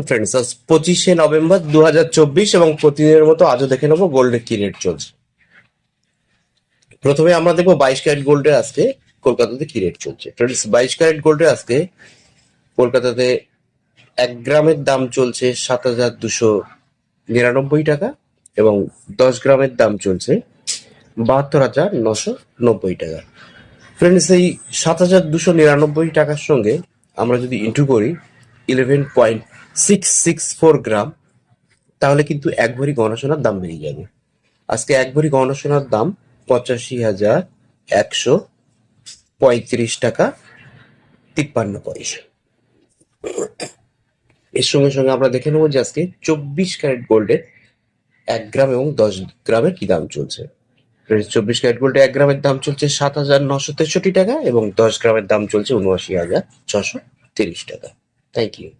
Friends, আজ 25শে November 2024 এবং প্রতিদিনের মতো আজও দেখে নেবো গোল্ডের কি রেট চলছে। প্রথমে আমরা দেখবো 22 ক্যারেট গোল্ডের আজকে কলকাতাতে কি রেট চলছে। ফ্রেন্ডস, 22 ক্যারেট গোল্ডের আজকে কলকাতাতে 1 গ্রামের দাম চলছে 7,299 টাকা এবং 10 গ্রামের দাম চলছে 72,990 টাকা। ফ্রেন্ডস, এই 7,299 টাকার সঙ্গে আমরা যদি ইন্টু করি 11.664 গ্রাম, তাহলে কিন্তু 1 ভরি গহনা সোনার দাম বেরিয়ে যাবে। আজকে 1 ভরি গহনা সোনার দাম 85,135 টাকা 53 পয়সা। এর সঙ্গে সঙ্গে আমরা দেখে নেবো যে আজকে 24 ক্যারেট গোল্ডের 1 গ্রাম এবং 10 গ্রামের কি দাম চলছে। 24 ক্যারেট গোল্ডে 1 গ্রামের দাম চলছে 7,963 টাকা এবং 10 গ্রামের দাম চলছে 79,630 টাকা। Thank you.